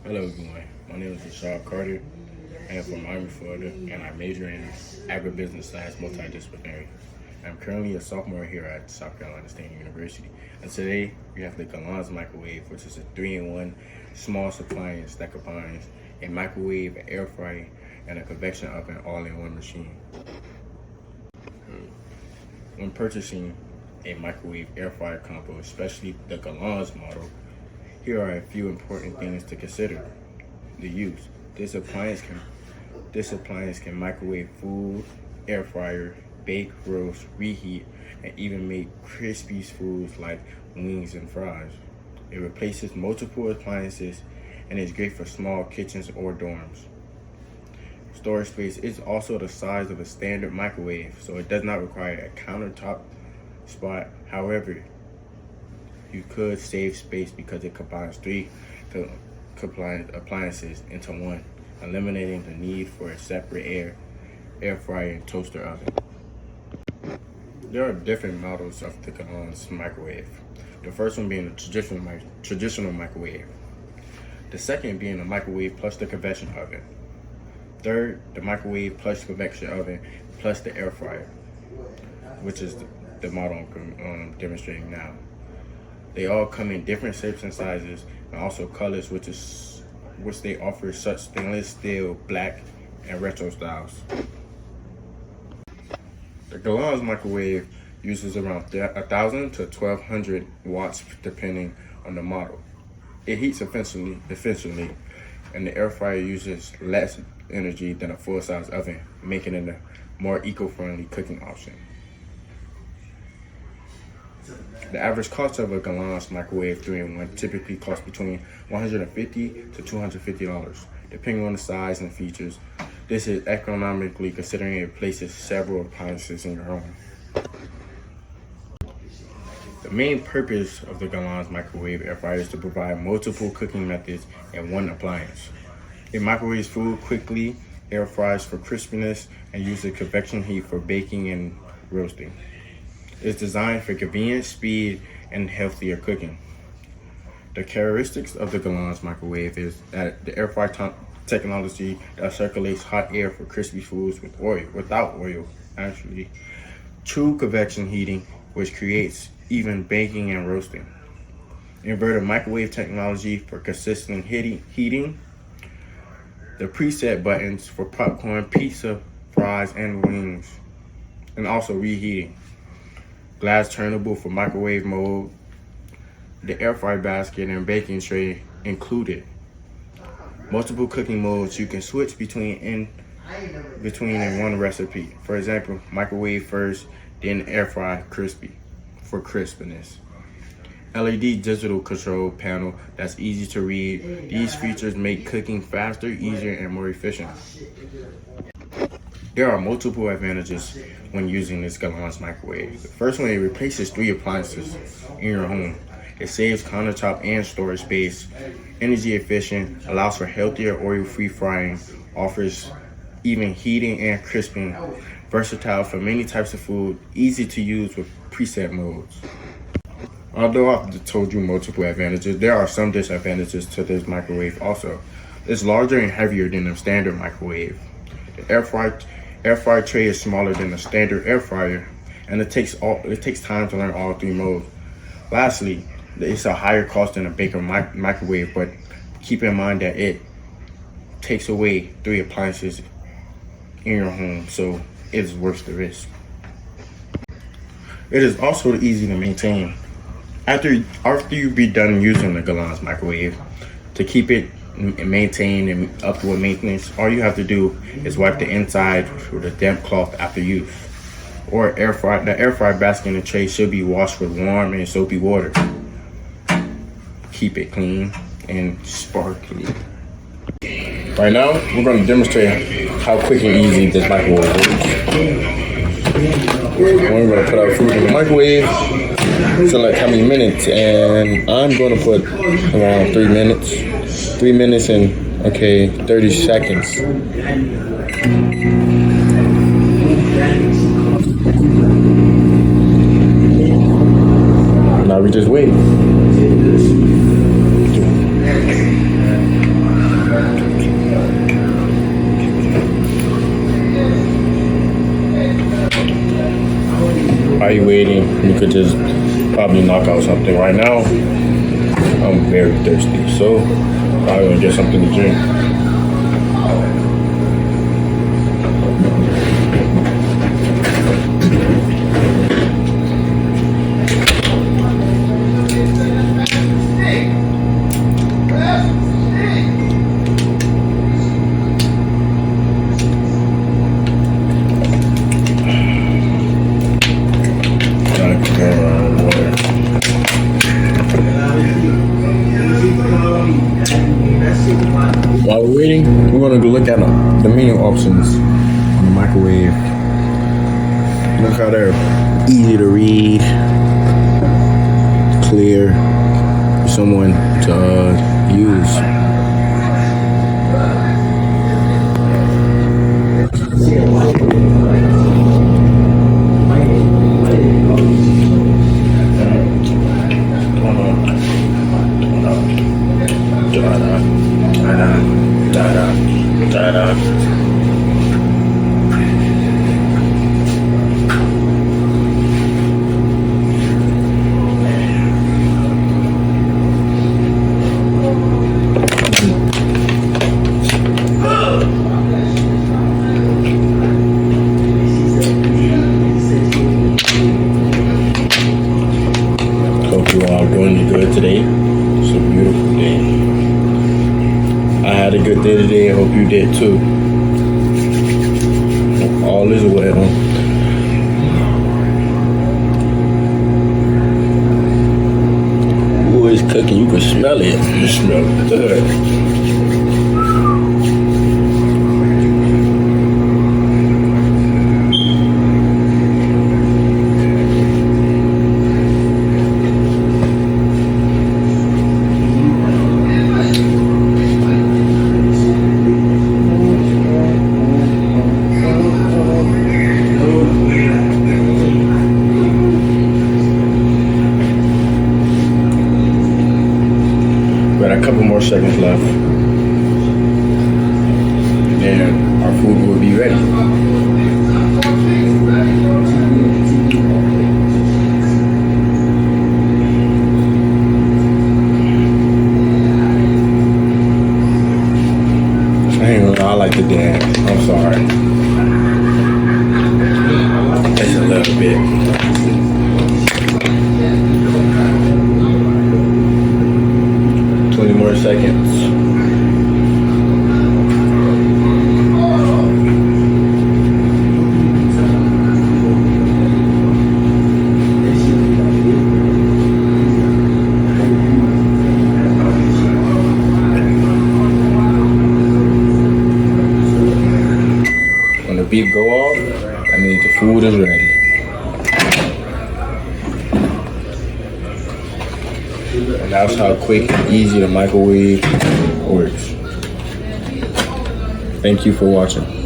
Hello everyone, my name is Rashad Carter. I am from Miami, Florida, and I major in agribusiness / multidisciplinary. I'm currently a sophomore here at South Carolina State University, and today we have the Galanz Microwave, which is a 3-in-1 small appliance that combines a microwave, an air fryer, and a convection oven all in one machine. When purchasing a microwave air fryer combo, especially the Galanz model, here are a few important things to consider. The use. This appliance can microwave food, air fryer, bake, roast, reheat, and even make crispy foods like wings and fries. It replaces multiple appliances and is great for small kitchens or dorms. Storage space is also the size of a standard microwave, so it does not require a countertop spot. However, you could save space because it combines 3 appliances into one, eliminating the need for a separate air fryer and toaster oven. There are different models of the Galanz microwave. The first one being a traditional microwave. The second being a microwave plus the convection oven. Third, the microwave plus convection oven plus the air fryer, which is the model I'm demonstrating now. They all come in different shapes and sizes, and also colors, which they offer such stainless steel, black, and retro styles. The Galanz microwave uses around 1,000 to 1,200 watts depending on the model. It heats efficiently, and the air fryer uses less energy than a full-size oven, making it a more eco-friendly cooking option. The average cost of a Galanz microwave 3-in-1 typically costs between $150 to $250, depending on the size and features. This is economically considering it places several appliances in your home. The main purpose of the Galanz microwave air fryer is to provide multiple cooking methods in one appliance. It microwaves food quickly, air fries for crispiness, and uses convection heat for baking and roasting. It's designed for convenience, speed, and healthier cooking. The characteristics of the Galanz microwave is that the air fryer technology that circulates hot air for crispy foods without oil, actually. True convection heating, which creates even baking and roasting. Inverted microwave technology for consistent heating. The preset buttons for popcorn, pizza, fries, and wings, and also reheating. Glass turnable for microwave mode. The air fry basket and baking tray included. Multiple cooking modes you can switch between in one recipe. For example, microwave first, then air fry for crispiness. LED digital control panel that's easy to read. These features make cooking faster, easier, and more efficient. There are multiple advantages when using this Galanz microwave. The first one, it replaces 3 appliances in your home. It saves countertop and storage space, energy efficient, allows for healthier oil-free frying, offers even heating and crisping, versatile for many types of food, easy to use with preset modes. Although I've told you multiple advantages, there are some disadvantages to this microwave also. It's larger and heavier than a standard microwave. The air fryer tray is smaller than a standard air fryer, and it takes time to learn all 3 modes. Lastly, it's a higher cost than a Baker microwave, but keep in mind that it takes away 3 appliances in your home, so it's worth the risk. It is also easy to maintain. After you be done using the Galanz microwave, to keep it maintained and up with maintenance, all you have to do is wipe the inside with a damp cloth after use. Or the air fry basket and the tray should be washed with warm and soapy water. Keep it clean and sparkly. Right now, we're going to demonstrate how quick and easy this microwave works. We're going to put our food in the microwave, select how many minutes, and I'm going to put around 3 minutes. 3 minutes and 30 seconds. Now we just wait. while you're waiting, you could just probably knock out something. Right now, I'm very thirsty, so probably gonna get something to drink. While we're waiting, we're gonna go look at the menu options on the microwave. Look how they're easy to read, clear, for someone to use. Hope you all doing good today. It's a beautiful day. I had a good day today. I hope you did too. All is well. Ooh, it's cooking. You can smell it. It smells good. Got a couple more seconds left. Then our food will be ready. I ain't gonna lie, I like to dance. I'm sorry. Just a little bit. More seconds. When the beep go off, that means the food is ready. And that's how quick and easy the microwave works. Thank you for watching.